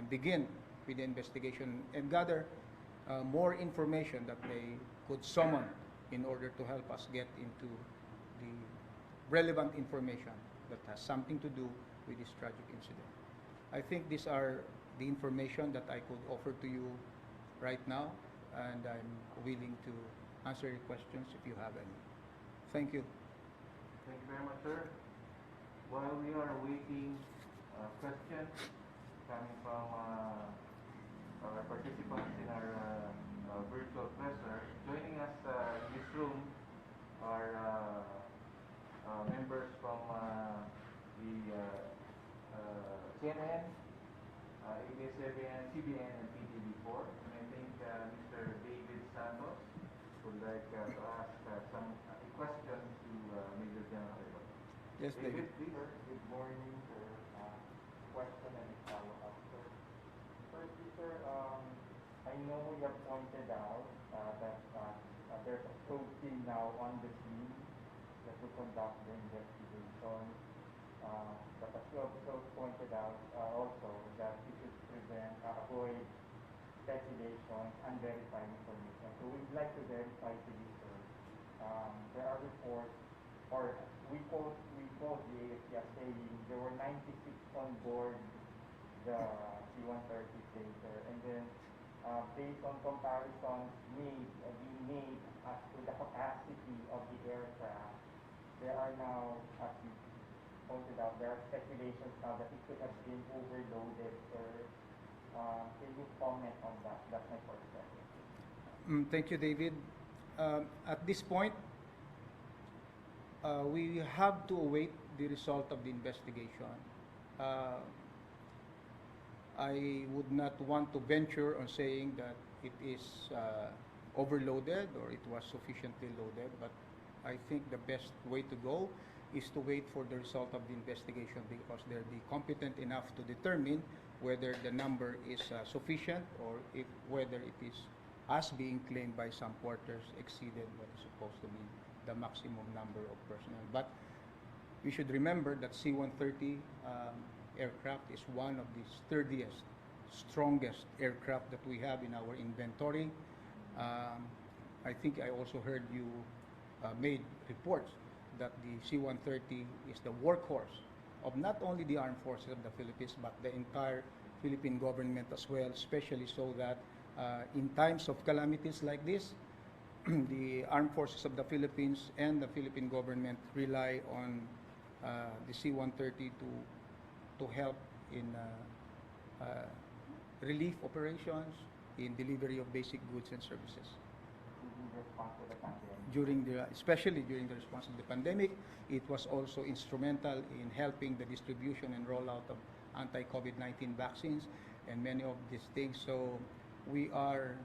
and begin with the investigation and gather more information that they could summon in order to help us get into the relevant information that has something to do with this tragic incident. I think these are the information that I could offer to you right now, and I'm willing to answer your questions if you have any. Thank you. Thank you very much, sir. While we are awaiting questions coming from our participants in our virtual presser, joining us in this room are members from the CNN, ABS-CBN, CBN, and PTV4. And I think Mr. David Santos would like to ask some questions to Major General Rebel. Yes, David. Please. Good morning, sir. Question and follow-up, sir. Firstly, sir, I know you have pointed out that there's a probe team now on the scene that will conduct the investigation. But as you also pointed out also that you should avoid speculation, unverified information. So we'd like to verify to you, sir. There are reports, or we quote the AFP as saying there were 96 on board the C-130 freighter, and then based on comparisons being made as to the capacity of the aircraft, there are now, as you pointed out, there are speculations now that it could have been overloaded, sir. Can you comment on that? That's my first question. Thank you, David. At this point, we have to await the result of the investigation. I would not want to venture on saying that it is overloaded or it was sufficiently loaded, but I think the best way to go is to wait for the result of the investigation, because they'll be competent enough to determine whether the number is sufficient, or whether it is, as being claimed by some quarters, exceeded what is supposed to be the maximum number of personnel. But we should remember that C-130 aircraft is one of the sturdiest, strongest aircraft that we have in our inventory. I think I also heard you made reports that the C-130 is the workhorse of not only the armed forces of the Philippines, but the entire Philippine government as well, especially so that in times of calamities like this, the armed forces of the Philippines and the Philippine government rely on the C-130 to help in relief operations, in delivery of basic goods and services. Especially during the response of the pandemic, it was also instrumental in helping the distribution and rollout of anti-COVID-19 vaccines and many of these things. So we are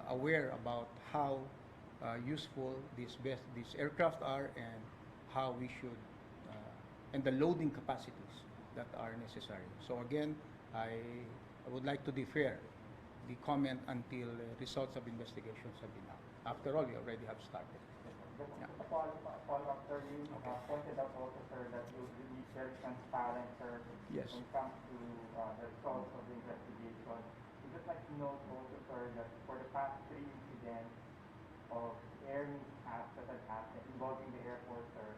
aware about how useful these aircraft are, and how we should, and the loading capacities that are necessary. So again, I would like to defer the comment until results of investigations have been out. After all, we already have started. Yeah. A follow-up, sir. You pointed out also, sir, that you will be very transparent, sir, yes, when it comes to the results of the investigation. We'd just like to note also, sir, that for the past 3 incidents of air mishaps that have happened involving the Air Force, sir,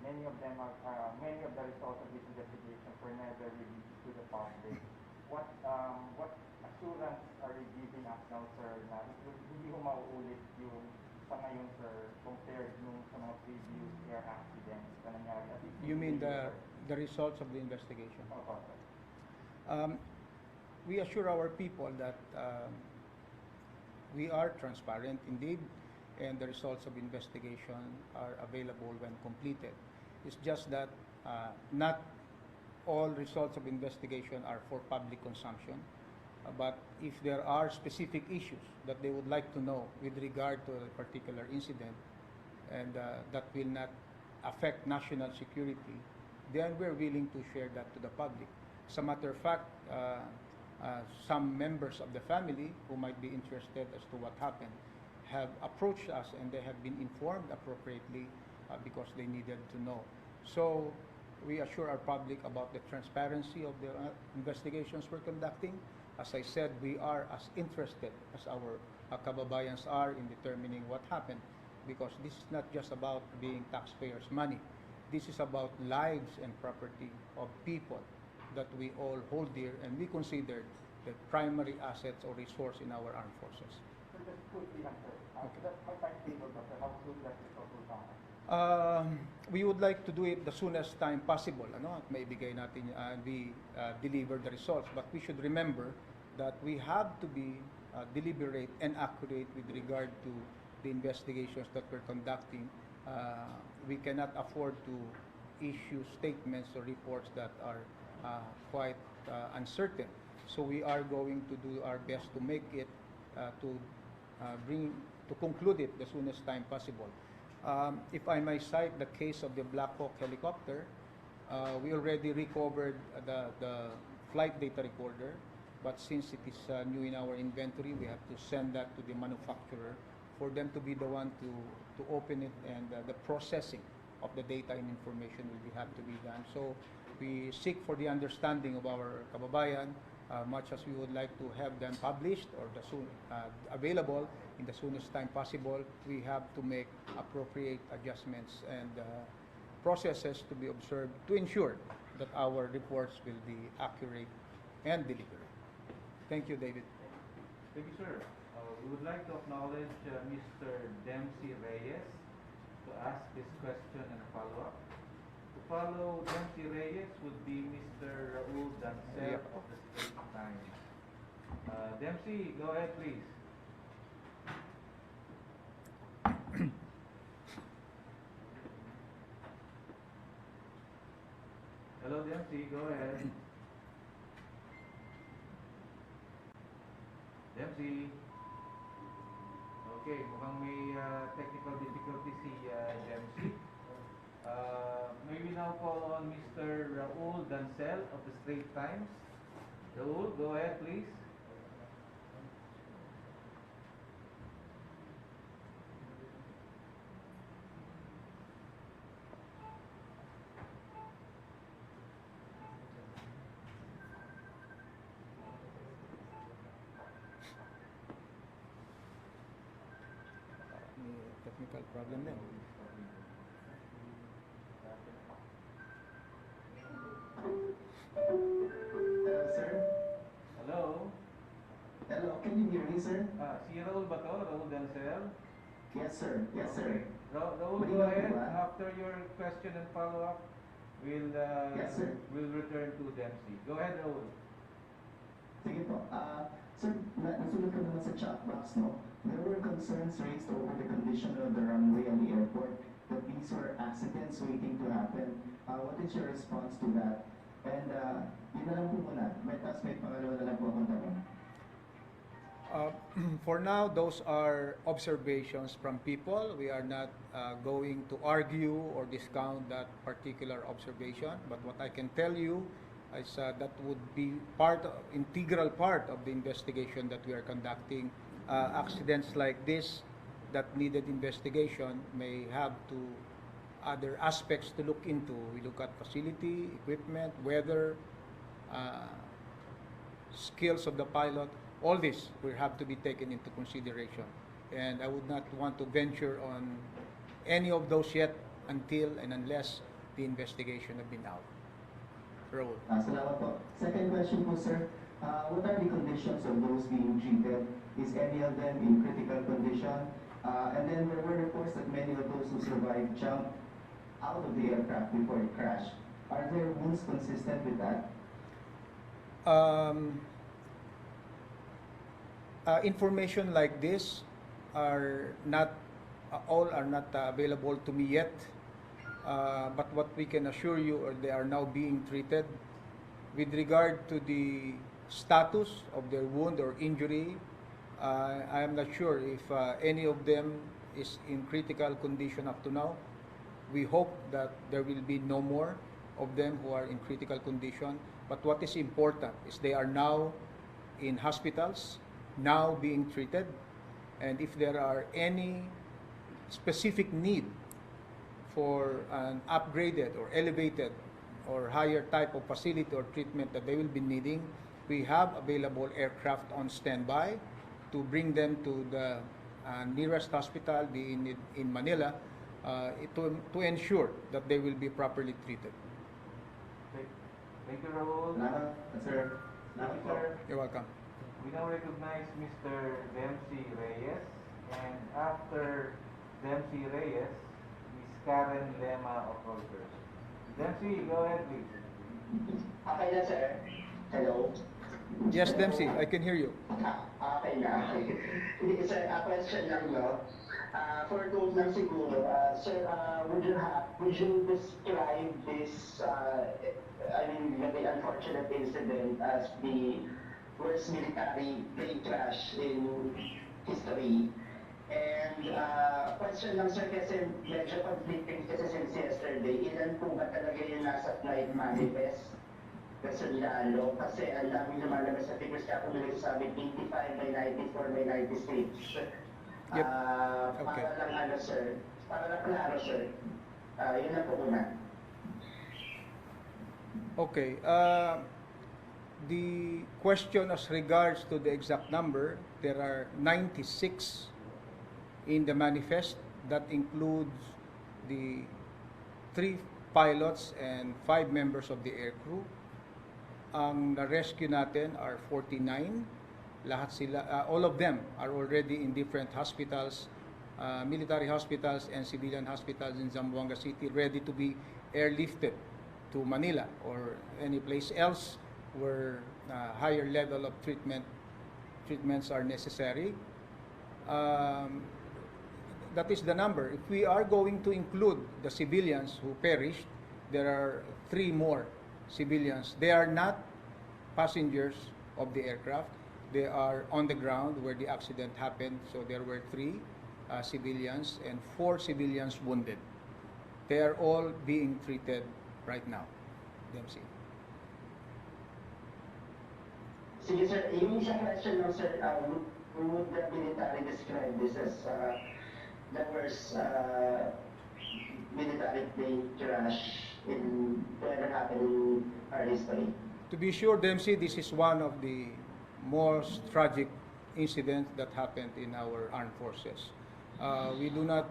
many of the results of this investigation were never released to the public. What assurance are you giving us now, sir, na hindi mo mauulit yung sa ngayon, sir, compared nung sa mga previous air accidents na nangyari? You mean the results of the investigation? Okay. We assure our people that we are transparent indeed, and the results of investigation are available when completed. It's just that not all results of investigation are for public consumption, but if there are specific issues that they would like to know with regard to a particular incident, and that will not affect national security, then we're willing to share that to the public. As a matter of fact, some members of the family who might be interested as to what happened have approached us, and they have been informed appropriately because they needed to know. So we assure our public about the transparency of the investigations we're conducting. As I said, we are as interested as our kababayans are in determining what happened, because this is not just about being taxpayers' money. This is about lives and property of people that we all hold dear and we consider the primary assets or resource in our armed forces. So just quickly lang, sir. Okay. That's my timetable, sir. How soon does it all down? We would like to do it the soonest time possible, ano? At maibigay natin we deliver the results. But we should remember that we have to be deliberate and accurate with regard to the investigations that we're conducting. We cannot afford to issue statements or reports that are quite uncertain. So we are going to do our best to make it to conclude it the soonest time possible. If I may cite the case of the Black Hawk helicopter, we already recovered the flight data recorder, but since it is new in our inventory, we have to send that to the manufacturer for them to be the one to open it, and the processing of the data and information will have to be done. So we seek for the understanding of our kababayan, much as we would like to have them published or available in the soonest time possible. We have to make appropriate adjustments and processes to be observed to ensure that our reports will be accurate and deliberate. Thank you, David. Thank you, sir. We would like to acknowledge Mr. Dempsey Reyes to ask this question and a follow-up. To follow Dempsey Reyes would be Mr. Raul Dancel of the State Times. Dempsey, go ahead, please. Hello, Dempsey, go ahead. Dempsey. Okay, mukhang may technical difficulty si Dempsey. May we now call on Mr. Raul Dancel of the Straits Times. Raul, go ahead, please. Technical problem din. Hello, sir. Hello. Hello, can you hear me, sir? Si Raul ba to? Raul Dancel? Yes, sir. Yes, sir. Raul, Good go evening, ahead. everyone. After your question and follow-up, Yes, sir. we'll return to Dempsey. Go ahead, Raul. Sige po. Sir, nasulat ko naman sa chat box, no? There were concerns raised over the condition of the runway and the airport, that these were accidents waiting to happen. What is your response to that? And yun na lang po muna. May pangalawa na lang po akong tanong. For now, those are observations from people. We are not going to argue or discount that particular observation. But what I can tell you is that would be integral part of the investigation that we are conducting. Accidents like this that needed investigation may have other aspects to look into. We look at facility, equipment, weather, skills of the pilot. All this will have to be taken into consideration. And I would not want to venture on any of those yet until and unless the investigation have been out. Raul. Salamat po. Second question po, sir. What are the conditions of those being treated? Is any of them in critical condition? And then there were reports that many of those who survived jumped out of the aircraft before it crashed. Are their wounds consistent with that? Information like this are not all are not available to me yet. But what we can assure you, they are now being treated. With regard to the status of their wound or injury, I am not sure if any of them is in critical condition up to now. We hope that there will be no more of them who are in critical condition. But what is important is they are now in hospitals, now being treated. And if there are any specific need for an upgraded or elevated or higher type of facility or treatment that they will be needing, we have available aircraft on standby to bring them to the nearest hospital in Manila to ensure that they will be properly treated. Okay. Thank you, Raul. Salamat, sir. Thank you, sir. You're welcome. We now recognize Mr. Dempsey Reyes, and after Dempsey Reyes, Ms. Karen Lema of Reuters. Dempsey, go ahead, please. Okay na, sir. Hello? Yes, Dempsey, I can hear you. Okay na. Hindi, sir, question lang, no? For those lang siguro, sir, would you describe this, the unfortunate incident as the worst military plane crash in history? And question lang, sir, kasi medyo conflicting kasi since yesterday, ilan po ba talaga yung nasa flight manifest? Kasi lalo, kasi ang daming lumalabas sa figures kaya kung nagsasabi 85 by 94 by 96. Yep. Okay. Para lang ano, sir, para lang klaro, sir. Yun lang po muna. Okay. The question as regards to the exact number, there are 96 in the manifest. That includes the 3 pilots and 5 members of the aircrew. Ang na-rescue natin are 49. Lahat sila, all of them are already in different hospitals, military hospitals and civilian hospitals in Zamboanga City, ready to be airlifted to Manila or any place else where higher level of treatments are necessary. That is the number. If we are going to include the civilians who perished, there are 3 more civilians. They are not passengers of the aircraft. They are on the ground where the accident happened. So there were 3 civilians and 4 civilians wounded. They are all being treated right now. Dempsey. Sige, sir. Yung isang question lang, sir, would the military describe this as the worst military plane crash in ever happened in our history? To be sure, Dempsey, this is one of the most tragic incidents that happened in our armed forces. We do not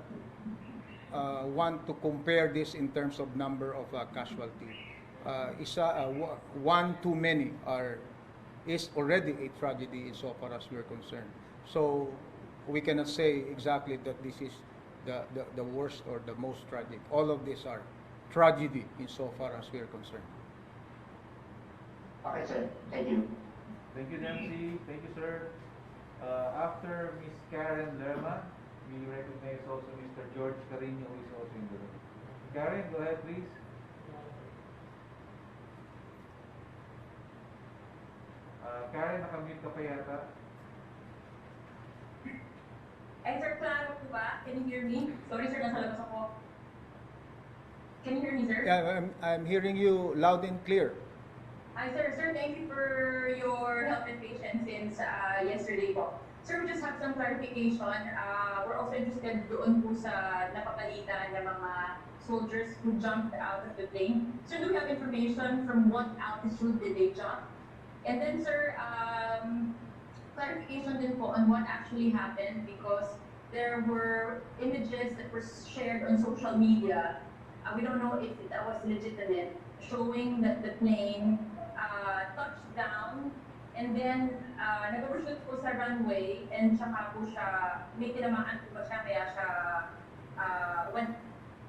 want to compare this in terms of number of casualties. One too many is already a tragedy insofar as we are concerned. So we cannot say exactly that this is the worst or the most tragic. All of these are tragedy insofar as we are concerned. Okay, sir. Thank you. Thank you, Dempsey. Thank you, sir. After Ms. Karen Lerma, we recognize also Mr. George Carino, who is also in the room. Karen, go ahead, please. Karen, nakamute ka pa yata. Ay, sir, klaro po ba? Can you hear me? Sorry, sir, nasa labas ako. Can you hear me, sir? Yeah, I'm hearing you loud and clear. Hi, sir. Sir, thank you for your help and patience since yesterday po. Sir, we just have some clarification. We're also interested doon po sa napapalitan ng mga soldiers who jumped out of the plane. Sir, do we have information from what altitude did they jump? And then, sir, clarification din po on what actually happened because there were images that were shared on social media. We don't know if that was legitimate, showing that the plane touched down and then nag-overshoot po sa runway and tsaka po siya, may tinamaan po ba siya kaya siya went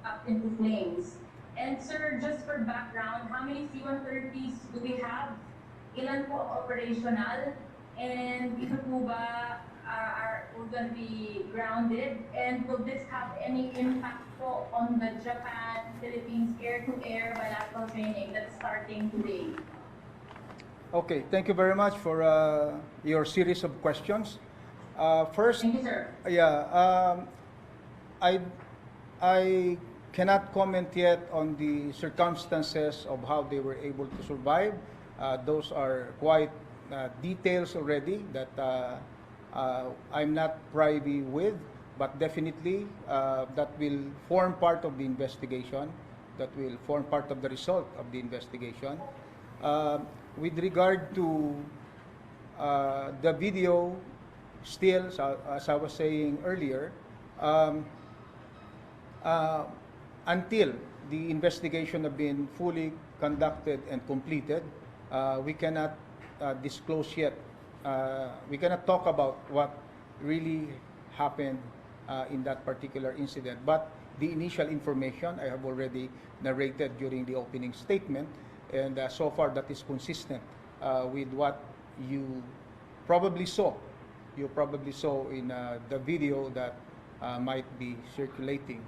up into flames. And sir, just for background, how many C-130s do we have? Ilan po operational? And ito po ba are going to be grounded? And will this have any impact po on the Japan-Philippines air-to-air bilateral training that's starting today? Okay, thank you very much for your series of questions. First, Thank you, sir. yeah, I cannot comment yet on the circumstances of how they were able to survive. Those are quite details already that I'm not privy with, but definitely that will form part of the investigation. that will form part of the result of the investigation. With regard to the video stills, as I was saying earlier, until the investigation have been fully conducted and completed, we cannot disclose yet. We cannot talk about what really happened in that particular incident. But the initial information I have already narrated during the opening statement, and so far that is consistent with what you probably saw. You probably saw in the video that might be circulating.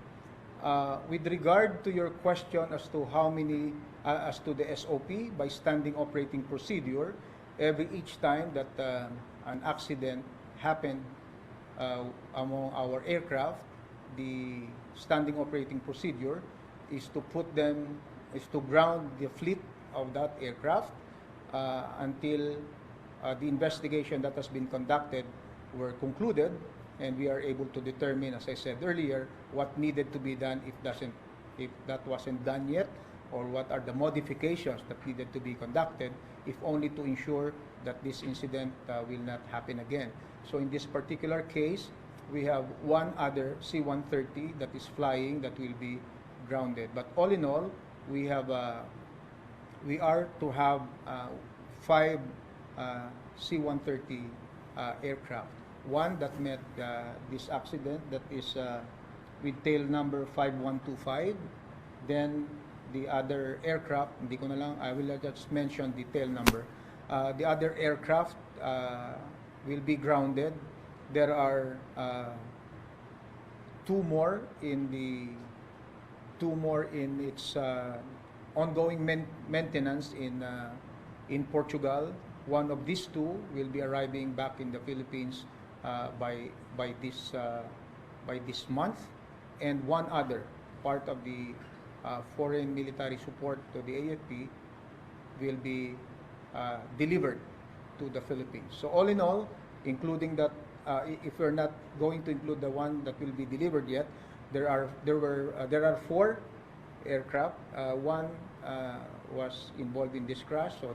With regard to your question as to how many, as to the SOP, by standing operating procedure, each time that an accident happened among our aircraft, the standing operating procedure is to ground the fleet of that aircraft until the investigation that has been conducted were concluded, and we are able to determine, as I said earlier, what needed to be done if that wasn't done yet, or what are the modifications that needed to be conducted, if only to ensure that this incident will not happen again. So in this particular case, we have one other C-130 that is flying that will be grounded. But all in all, we are to have 5 C-130 aircraft. One that met this accident, that is with tail number 5125. Then the other aircraft, I will just mention the tail number. The other aircraft will be grounded. There are two more in its ongoing maintenance in Portugal. One of these two will be arriving back in the Philippines by this month, and one other part of the foreign military support to the AFP will be delivered to the Philippines. So all in all, including that, if we're not going to include the one that will be delivered yet, there are 4 aircraft. One was involved in this crash, so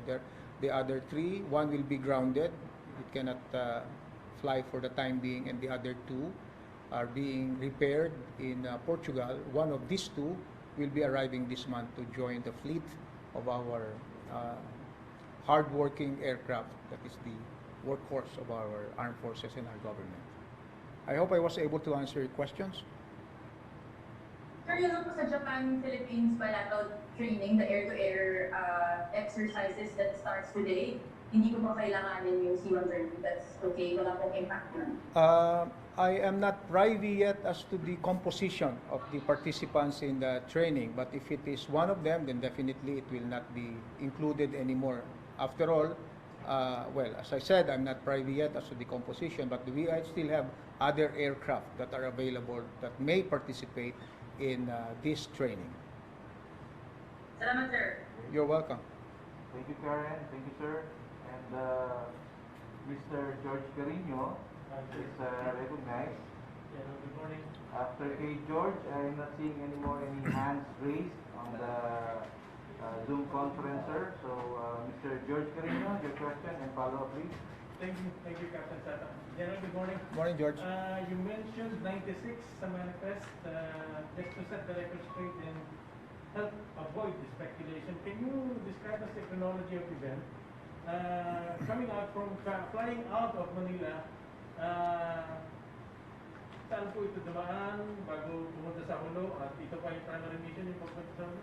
the other 3, one will be grounded. It cannot fly for the time being, and the other 2 are being repaired in Portugal. One of these 2 will be arriving this month to join the fleet of our hard-working aircraft that is the workhorse of our armed forces and our government. I hope I was able to answer your questions. Sir, yun lang po sa Japan-Philippines bilateral training, the air-to-air exercises that starts today, hindi ko pa kailanganin yung C-130. That's okay, wala pong impact nun. I am not privy yet as to the composition of the participants in the training, but if it is one of them, then definitely it will not be included anymore. After all, well, as I said, I'm not privy yet as to the composition, but we still have other aircraft that are available that may participate in this training. Salamat, sir. You're welcome. Thank you, Karen. Thank you, sir. And Mr. George Carino is recognized. Good morning. After K. George, I'm not seeing any hands raised on the Zoom conferencer. So, Mr. George Carino, your question and follow-up, please. Thank you, Captain Sata. General, good morning. Morning, George. You mentioned 96 sa manifest, just to set the record straight and help avoid the speculation. Can you describe us the chronology of event? Coming out from, flying out of Manila, saan po ito dumaan bago pumunta sa Hulo, at ito pa yung primary mission yung pagpunta sa Hulo?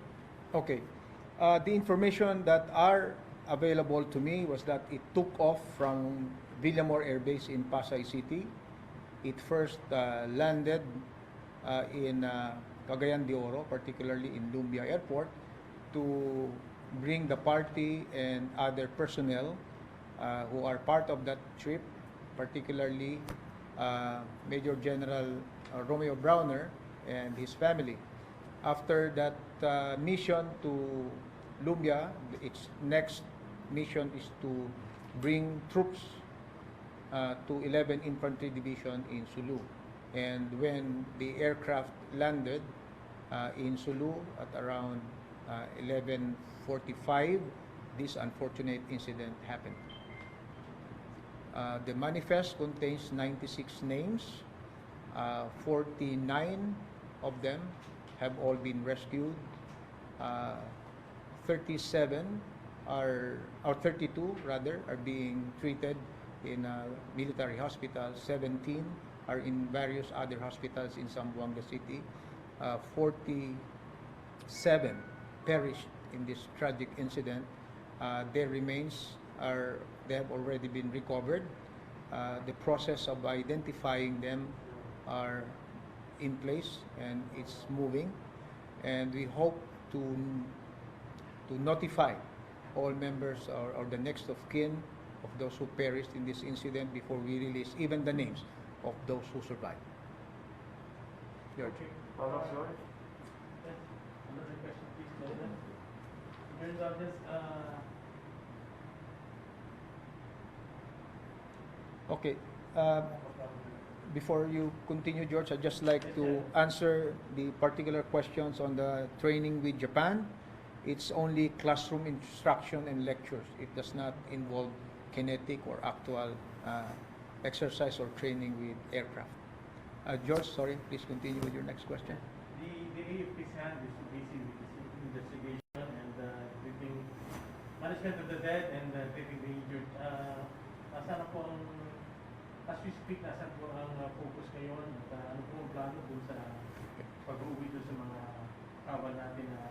Okay. The information that are available to me was that it took off from Villamor Air Base in Pasay City. It first landed in Cagayan de Oro, particularly in Lumbia Airport, to bring the party and other personnel who are part of that trip, particularly Major General Romeo Browner and his family. After that mission to Lumbia, its next mission is to bring troops to 11 Infantry Division in Sulu. And when the aircraft landed, in Sulu at around 11:45. This unfortunate incident happened. The manifest contains 96 names. 49 of them have all been rescued. 37 or 32 rather, are being treated in a military hospital. 17 are in various other hospitals in Zamboanga City. 47 perished in this tragic incident. Their remains they have already been recovered. The process of identifying them are in place and it's moving, and we hope to notify all members or the next of kin of those who perished in this incident before we release even the names of those who survived. George. Okay. Follow-up, George? Yes. Another question, please, President. In terms of this, Okay. Before you continue, George, I'd just like to answer the particular questions on the training with Japan. It's only classroom instruction and lectures. It does not involve kinetic or actual exercise or training with aircraft. George, sorry, please continue with your next question. the AFP's hand is busy with this investigation and treating management of the dead and treating the injured. Nasaan po ang, as we speak, nasaan po ang focus ngayon at ano po ang plano dun sa pag-uwi dun sa mga kawan natin na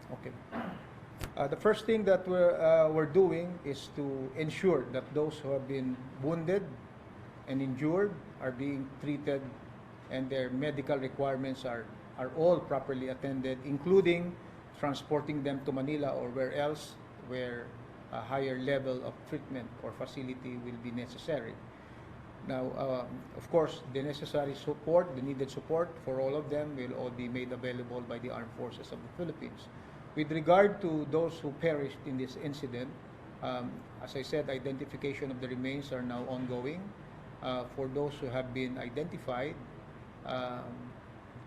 Okay. The first thing that we're doing is to ensure that those who have been wounded and injured are being treated and their medical requirements are all properly attended, including transporting them to Manila or where else where a higher level of treatment or facility will be necessary. Now, of course, the necessary support, the needed support for all of them will all be made available by the Armed Forces of the Philippines. With regard to those who perished in this incident, as I said, identification of the remains are now ongoing. For those who have been identified,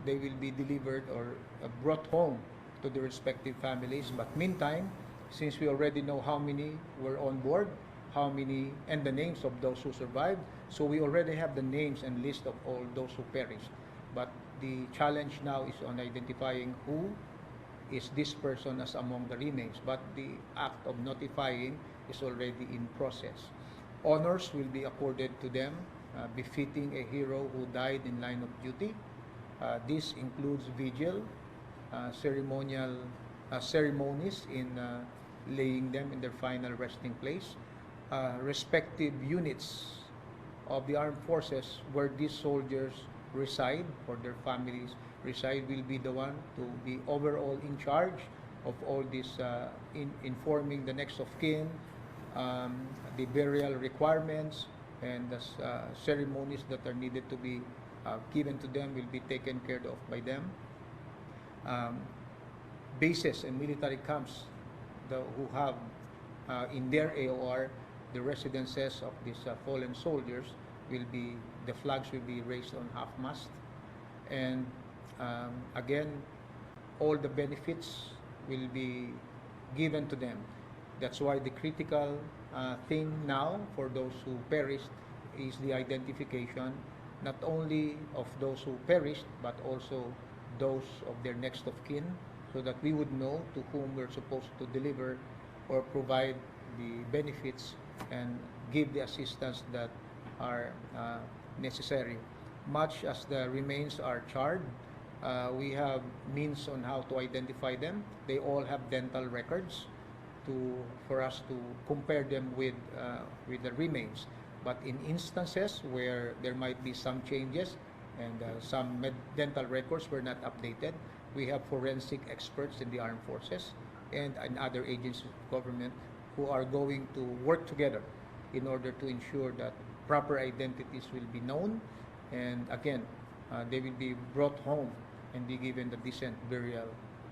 they will be delivered or brought home to the respective families. But meantime, since we already know how many were on board, how many, and the names of those who survived, so we already have the names and list of all those who perished. But the challenge now is on identifying who is this person as among the remains. But the act of notifying is already in process. Honors will be accorded to them, befitting a hero who died in line of duty. This includes vigil, ceremonies in laying them in their final resting place. Respective units of the armed forces where these soldiers reside or their families reside will be the one to be overall in charge of all this, informing the next of kin, the burial requirements, and the ceremonies that are needed to be given to them will be taken care of by them. Bases and military camps who have in their AOR the residences of these fallen soldiers the flags will be raised on half-mast, and again, all the benefits will be given to them. That's why the critical thing now for those who perished is the identification, not only of those who perished, but also those of their next of kin, so that we would know to whom we're supposed to deliver or provide the benefits and give the assistance that are necessary. Much as the remains are charred, we have means on how to identify them. They all have dental records for us to compare them with the remains. But in instances where there might be some changes and some dental records were not updated, we have forensic experts in the armed forces and other agencies of government who are going to work together in order to ensure that proper identities will be known, and again, they will be brought home and be given the decent burial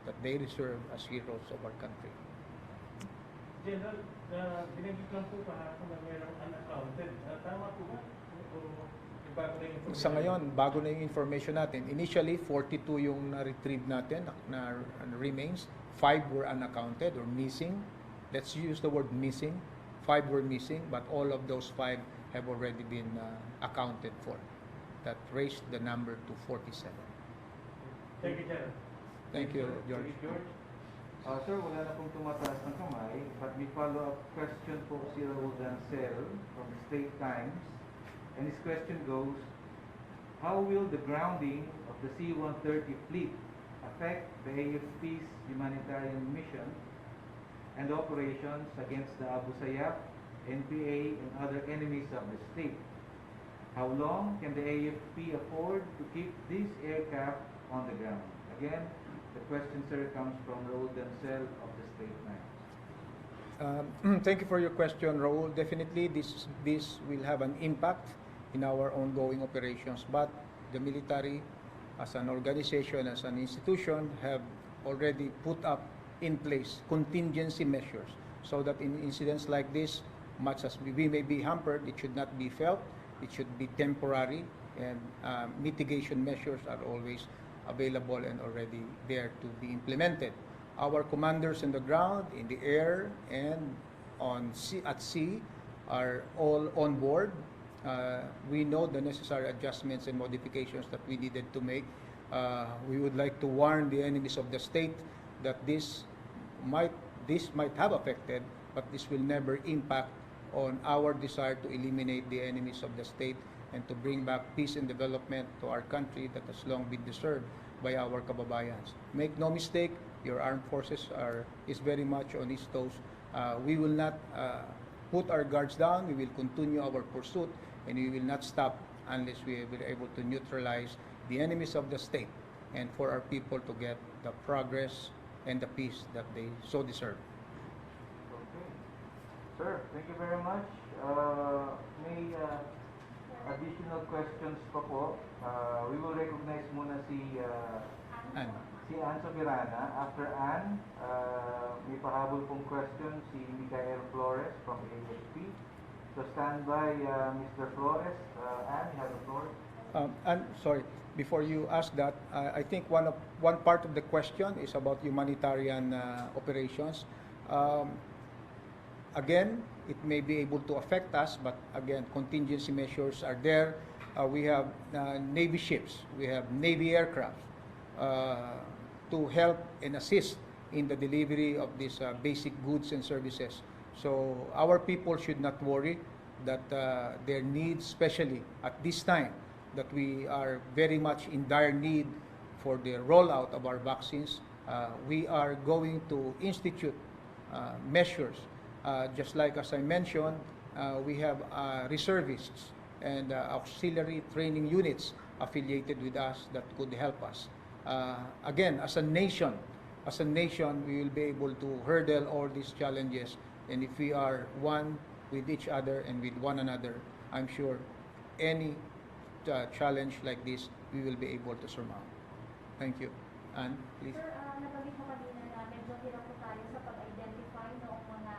that they deserve as heroes of our country. General, binanggit lang po kahapon na mayroong unaccounted. Tama po ba? O bago na yung Sa ngayon, bago na yung information natin. Initially, 42 yung na-retrieve natin na remains. 5 were unaccounted or missing. Let's use the word missing. 5 were missing, but all of those 5 have already been accounted for. That raised the number to 47. Thank you, General. Thank you, George. Thank you, George. Sir, wala na pong tumataas ng kamay, but may follow-up question po si Raul Dancel from the State Times. And his question goes, how will the grounding of the C-130 fleet affect the AFP's humanitarian mission and operations against the Abu Sayyaf, NPA, and other enemies of the state? How long can the AFP afford to keep these aircraft on the ground? Again, the question, sir, comes from Raul Dancel of the State Times. Thank you for your question, Raul. Definitely, this will have an impact in our ongoing operations, but the military, as an organization, as an institution, have already put up in place contingency measures so that in incidents like this, much as we may be hampered, it should not be felt, it should be temporary, and mitigation measures are always available and already there to be implemented. Our commanders on the ground, in the air, and at sea are all on board. We know the necessary adjustments and modifications that we needed to make. We would like to warn the enemies of the state that this might have affected, but this will never impact on our desire to eliminate the enemies of the state and to bring back peace and development to our country that has long been deserved by our kababayans. Make no mistake, your armed forces is very much on its toes. We will not put our guards down. We will continue our pursuit, and we will not stop unless we are able to neutralize the enemies of the state and for our people to get the progress and the peace that they so deserve. Okay. Sir, thank you very much. May additional questions pa po. We will recognize muna si Ann Sobirana. After Ann, may pahabol pong question si Micael Flores from AFP. So stand by, Mr. Flores. Ann, you have the floor. And sorry, before you ask that, I think one part of the question is about humanitarian operations. Again, it may be able to affect us, but again, contingency measures are there. We have Navy ships, we have Navy aircraft to help and assist in the delivery of these basic goods and services. So our people should not worry that their needs, especially at this time, that we are very much in dire need for the rollout of our vaccines. We are going to institute measures. Just like as I mentioned, we have reservists and auxiliary training units affiliated with us that could help us. Again, as a nation, we will be able to hurdle all these challenges. And if we are one with each other and with one another, I'm sure any challenge like this, we will be able to surmount. Thank you. Ann, please. Sir, nabanggit mo kanina na medyo hirap po tayo sa pag-identify noong mga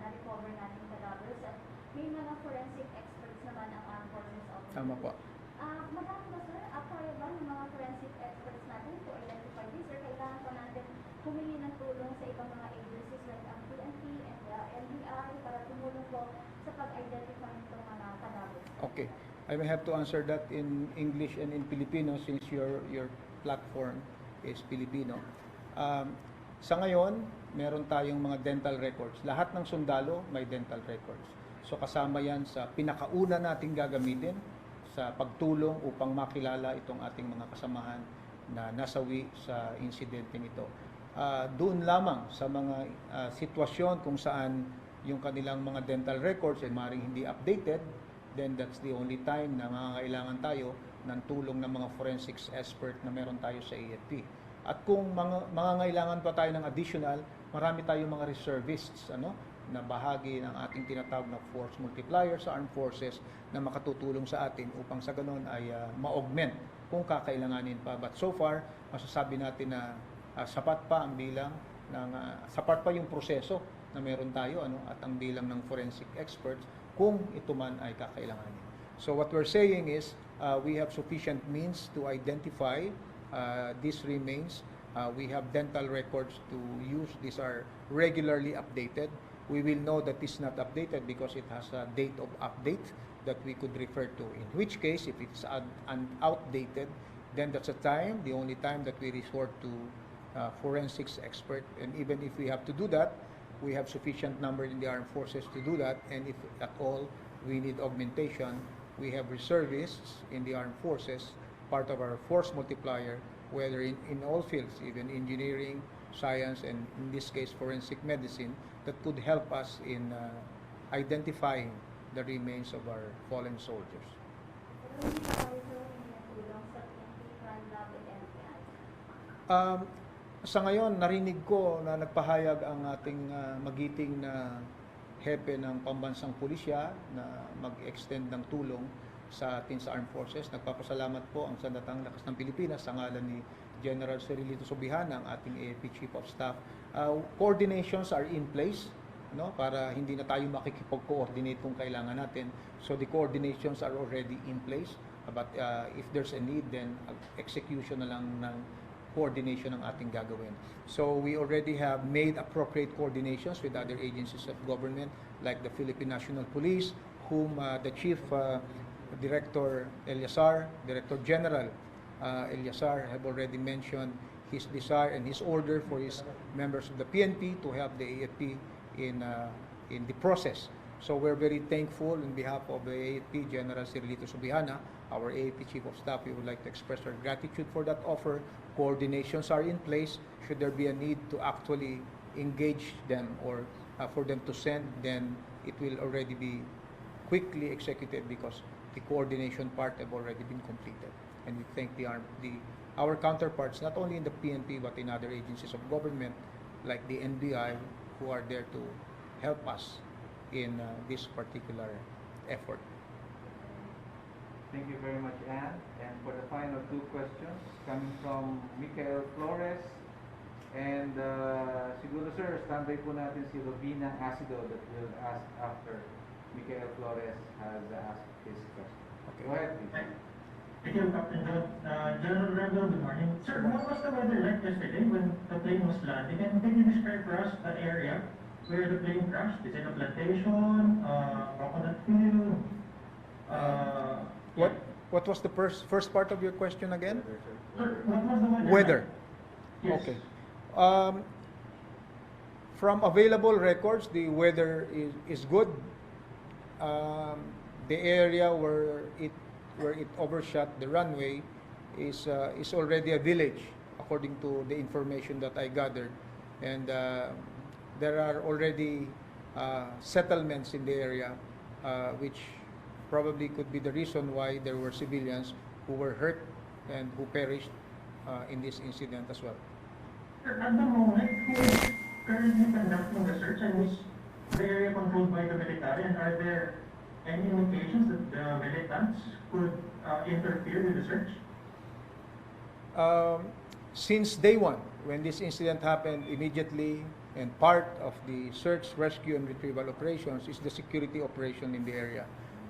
na-recover nating cadavers at may mga forensic experts naman ang armed forces of the Tama po. Madami ba, sir? Kaya ba ng mga forensic experts natin to identify this? Or kailangan pa natin humingi ng tulong sa ibang mga agencies like ang PNP and the NBI para tumulong po sa pag-identify nitong mga cadavers? Okay. I may have to answer that in English and in Filipino since your platform is Filipino. Sa ngayon, meron tayong mga dental records. Lahat ng sundalo may dental records. So kasama yan sa pinakauna nating gagamitin sa pagtulong upang makilala itong ating mga kasamahan na nasawi sa insidenteng ito. Doon lamang sa mga sitwasyon kung saan yung kanilang mga dental records ay maaaring hindi updated, then that's the only time na mangangailangan tayo ng tulong ng mga forensics expert na meron tayo sa AFP. At kung mangangailangan pa tayo ng additional, marami tayong mga reservists na bahagi ng ating tinatawag na force multiplier sa armed forces na makatutulong sa atin upang sa ganun ay ma-augment kung kakailanganin pa. But so far, masasabi natin na sapat pa ang bilang sapat pa yung proseso na meron tayo at ang bilang ng forensic experts kung ito man ay kakailanganin. So what we're saying is we have sufficient means to identify these remains. We have dental records to use. These are regularly updated. We will know that this is not updated because it has a date of update that we could refer to. In which case, if it's outdated, then that's the only time that we resort to forensics expert. And even if we have to do that, we have sufficient number in the armed forces to do that. And if at all we need augmentation, we have reservists in the armed forces, part of our force multiplier, whether in all fields, even engineering, science, and in this case forensic medicine, that could help us in identifying the remains of our fallen soldiers. Sa ngayon, narinig ko na nagpahayag ang ating magiting na hepe ng pambansang pulisya na mag-extend ng tulong sa atin sa Armed Forces. Nagpapasalamat po ang Sandatang Lakas ng Pilipinas sa ngalan ni General Cirilito Subihana, ang ating AFP Chief of Staff. Coordinations are in place, no, para hindi na tayo makikipag-coordinate kung kailangan natin. So the coordinations are already in place. But if there's a need, then execution na lang ng coordination ng ating gagawin. So we already have made appropriate coordinations with other agencies of government like the Philippine National Police, whom the Chief Director Eliasar, Director General Eliasar have already mentioned his desire and his order for his members of the PNP to help the AFP in the process. So we're very thankful on behalf of the AFP General Cirilito Subihana, our AFP Chief of Staff. We would like to express our gratitude for that offer. Coordinations are in place. Should there be a need to actually engage them or for them to send, then it will already be quickly executed because the coordination part have already been completed. And we thank our counterparts, not only in the PNP but in other agencies of government like the NBI, who are there to help us in this particular effort. Thank you very much, Anne. And for the final two questions, coming from Michael Flores. And siguro sir, standby po natin si Robina Acido that will ask after Michael Flores has asked his question. Okay. Go ahead, please. Thank you, Captain John. General Randall, good morning. Sir, what was the weather like yesterday when the plane was landing? And can you describe for us the area where the plane crashed? Is it a plantation, coconut field? What was the first part of your question again? Sir, what was the Weather. Yes. Okay. From available records, the weather is good. The area where it overshot the runway is already a village, according to the information that I gathered, and there are already settlements in the area, which probably could be the reason why there were civilians who were hurt and who perished in this incident as well. Sir, at the moment, who is currently conducting the search, and is the area controlled by the military, and are there any indications that the militants could interfere with the search? Since day one, when this incident happened, immediately, and part of the search, rescue, and retrieval operations is the security operation in the area.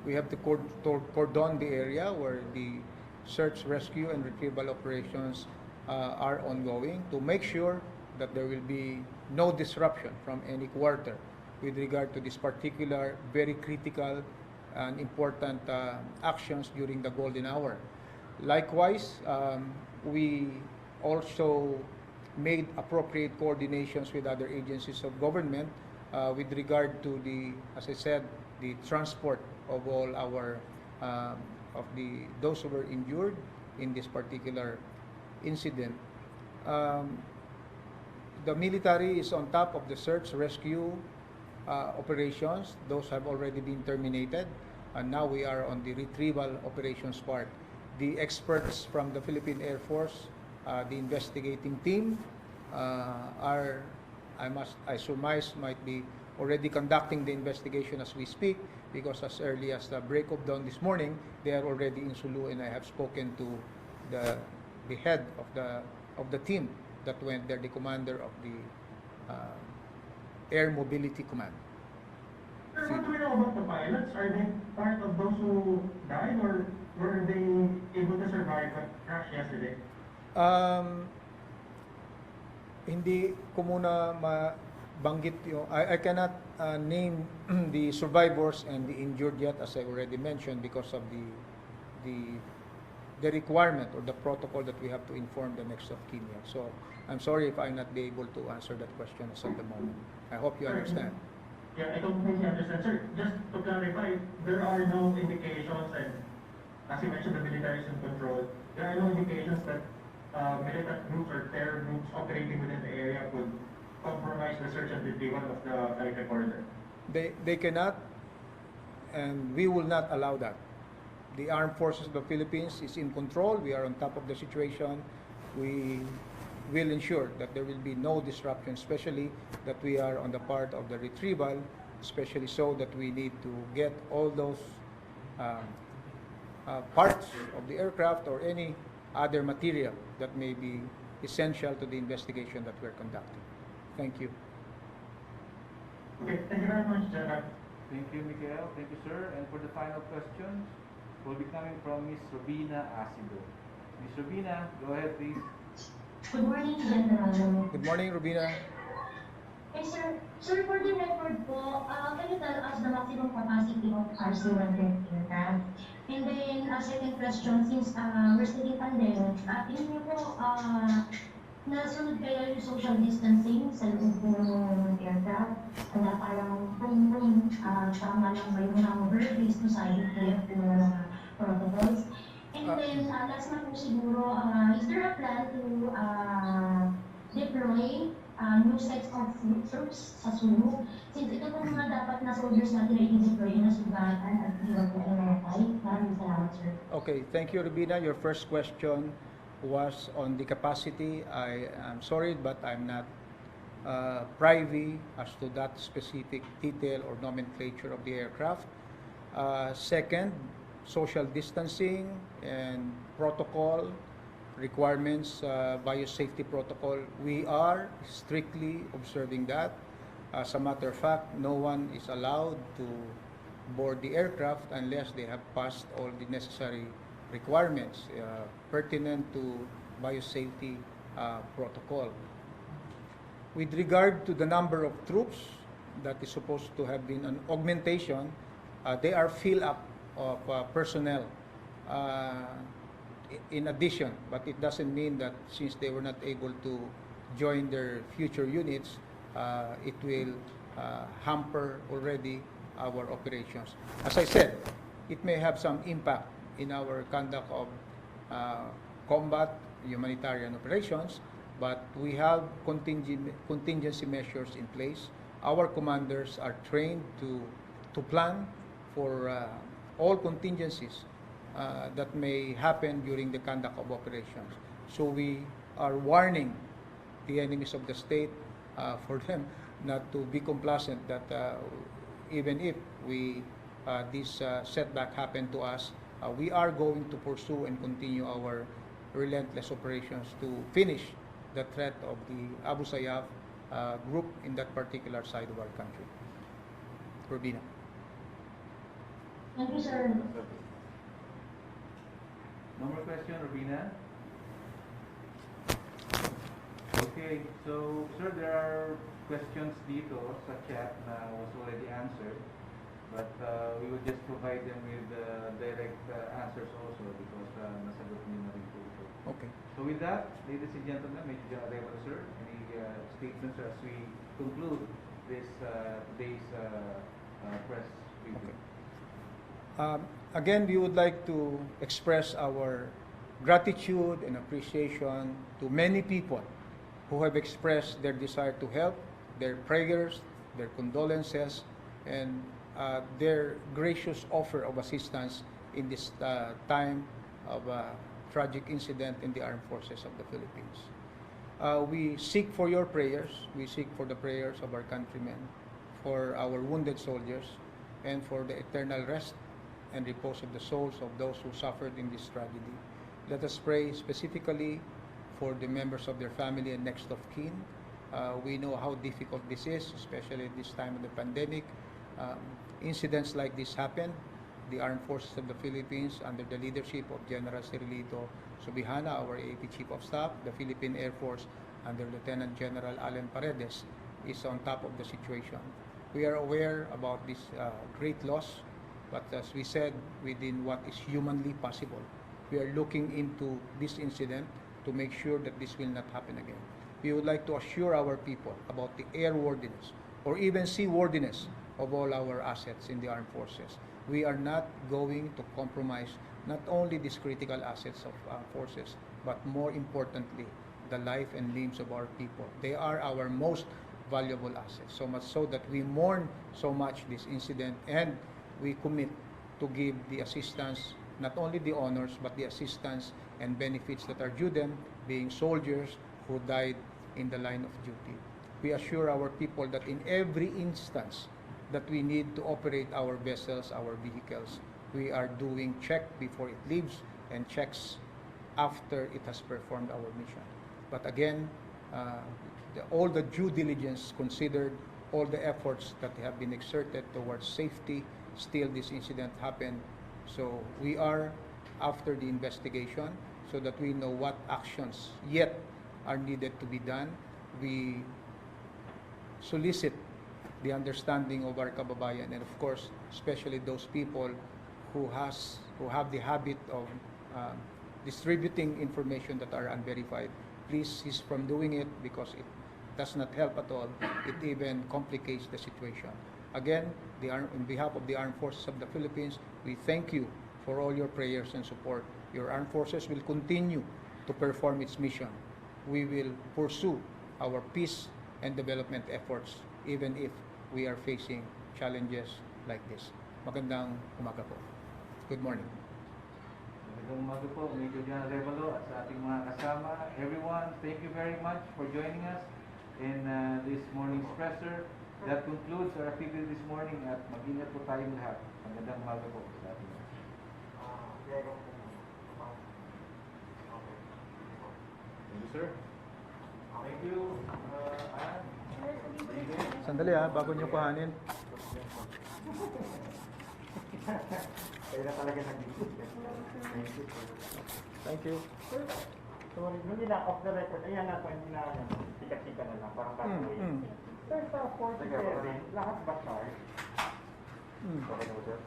We have to cordon the area where the search, rescue, and retrieval operations are ongoing to make sure that there will be no disruption from any quarter with regard to this particular very critical and important actions during the golden hour. Likewise, we also made appropriate coordinations with other agencies of government with regard to as I said, the transport of all our those who were injured in this particular incident. The military is on top of the search, rescue operations. Those have already been terminated, and now we are on the retrieval operations part. The experts from the Philippine Air Force, the investigating team, I surmise might be already conducting the investigation as we speak, because as early as the break of dawn this morning, they are already in Sulu, and I have spoken to the head of the team that went there, the commander of the Air Mobility Command. Sir, what do we know about the pilots? Are they part of those who died, or were they able to survive the crash yesterday? Hindi ko muna mabanggit yung, I cannot name the survivors and the injured yet, as I already mentioned, because of the requirement or the protocol that we have to inform the next of kin. So I'm sorry if I'm not be able to answer that question as at the moment. I hope you understand. Yeah, I completely understand. Sir, just to clarify, there are no indications, and as you mentioned, the military is in control. There are no indications that militant groups or terror groups operating within the area could compromise the search and retrieval of the flight recorder. They cannot, and we will not allow that. The Armed Forces of the Philippines is in control. We are on top of the situation. We will ensure that there will be no disruption, especially that we are on the part of the retrieval, especially so that we need to get all those parts of the aircraft or any other material that may be essential to the investigation that we're conducting. Thank you. Okay, thank you very much, General. Thank you, Miguel. Thank you, sir. And for the final questions, will be coming from Ms. Robina Asido. Ms. Robina, go ahead, please. Good morning, gentlemen. Good morning, Rubina. Hey, sir. Sir, for the record po, can you tell us the maximum capacity of our C-130 aircraft? And then, second question, since we're still in pandemic, tingin niyo po, nasunod kaya yung social distancing sa loob po ng aircraft? Na parang kung tama lang ba yung number based to sa UTF po ng mga protocols? And then, last na po siguro, is there a plan to deploy new sets of troops sa Sulu? Since ito po mga dapat na soldiers natin ay i-deploy na sugatan at iwan po ikinamatay. Maraming salamat, sir. Okay, thank you, Rubina. Your first question was on the capacity. I'm sorry, but I'm not privy as to that specific detail or nomenclature of the aircraft. Second, social distancing and protocol requirements, biosafety protocol. We are strictly observing that. As a matter of fact, no one is allowed to board the aircraft unless they have passed all the necessary requirements pertinent to biosafety protocol. With regard to the number of troops that is supposed to have been an augmentation, they are filled up of personnel in addition, but it doesn't mean that since they were not able to join their future units, it will hamper already our operations. As I said, it may have some impact in our conduct of combat humanitarian operations, but we have contingency measures in place. Our commanders are trained to plan for all contingencies that may happen during the conduct of operations. So we are warning the enemies of the state for them not to be complacent that even if this setback happened to us, we are going to pursue and continue our relentless operations to finish the threat of the Abu Sayyaf group in that particular side of our country. Rubina. Thank you, sir. No more question, Rubina? Okay, so sir, there are questions dito sa chat na was already answered, but we will just provide them with direct answers also because nasagot niyo na rin po ito. Okay. So with that, ladies and gentlemen, Major General Arevalo, sir, any statements as we conclude this today's press briefing? Okay. Again, we would like to express our gratitude and appreciation to many people who have expressed their desire to help, their prayers, their condolences, and their gracious offer of assistance in this time of a tragic incident in the Armed Forces of the Philippines. We seek for your prayers. We seek for the prayers of our countrymen, for our wounded soldiers, and for the eternal rest and repose of the souls of those who suffered in this tragedy. Let us pray specifically for the members of their family and next of kin. We know how difficult this is, especially at this time of the pandemic. incidents like this happen, the Armed Forces of the Philippines, under the leadership of General Cirilito Subihana, our AFP Chief of Staff, the Philippine Air Force, under Lieutenant General Allen Paredes, is on top of the situation. We are aware about this great loss, but as we said, within what is humanly possible, we are looking into this incident to make sure that this will not happen again. We would like to assure our people about the airworthiness or even seaworthiness of all our assets in the armed forces. We are not going to compromise not only these critical assets of armed forces, but more importantly, the life and limbs of our people. They are our most valuable assets, so much so that we mourn so much this incident, and we commit to give the assistance, not only the honors, but the assistance and benefits that are due them, being soldiers who died in the line of duty. We assure our people that in every instance that we need to operate our vessels, our vehicles, we are doing check before it leaves and checks after it has performed our mission. But again, all the due diligence considered, all the efforts that have been exerted towards safety, still this incident happened. So we are after the investigation so that we know what actions yet are needed to be done. We solicit the understanding of our kababayan, and of course, especially those people who have the habit of distributing information that are unverified. Please cease from doing it, because it does not help at all. It even complicates the situation. Again, on behalf of the Armed Forces of the Philippines, we thank you for all your prayers and support. Your armed forces will continue to perform its mission. We will pursue our peace and development efforts even if we are facing challenges like this. Magandang umaga po. Good morning. Magandang umaga po, Major General Revalo at sa ating mga kasama. Everyone, thank you very much for joining us in this morning's presser. That concludes our activity this morning, at mag-ingat po tayong lahat. Magandang umaga po sa ating lahat. Thank you, sir. Thank you, Ann. Sandali bago niyo kuhanin. Kaya na talaga nag-isip. Thank you. Sorry, nung off the record, ayan na po, hindi na tika-tika na lang, parang bago. Sir, sa 47, lahat ba charge? Okay na po, sir?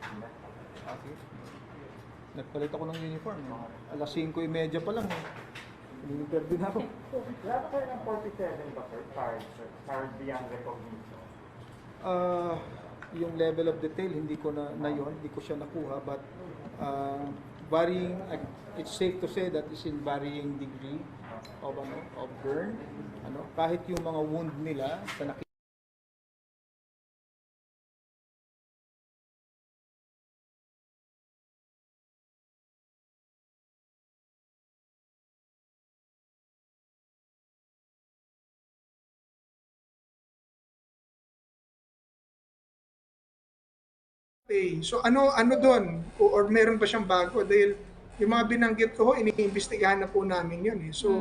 Okay. Nagpalit ako ng uniform. Alas 5:30 pa lang. Ini-interview na ako. Lahat kayo ng 47 ba, sir? Charge beyond recognition? Yung level of detail, hindi ko hindi ko siya nakuha, but varying, it's safe to say that is in varying degree of burn. Kahit yung mga wound nila sa So ano doon? Or meron pa siyang bago? Dahil yung mga binanggit ko, iniimbestigahan na po namin yun. So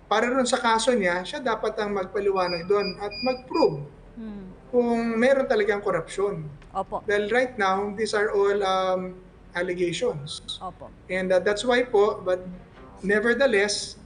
para ron sa kaso niya, siya dapat ang magpaliwanag doon at mag-prove kung meron talagang korupsyon. Opo. Dahil right now, these are all allegations. Opo. And that's why po, but nevertheless,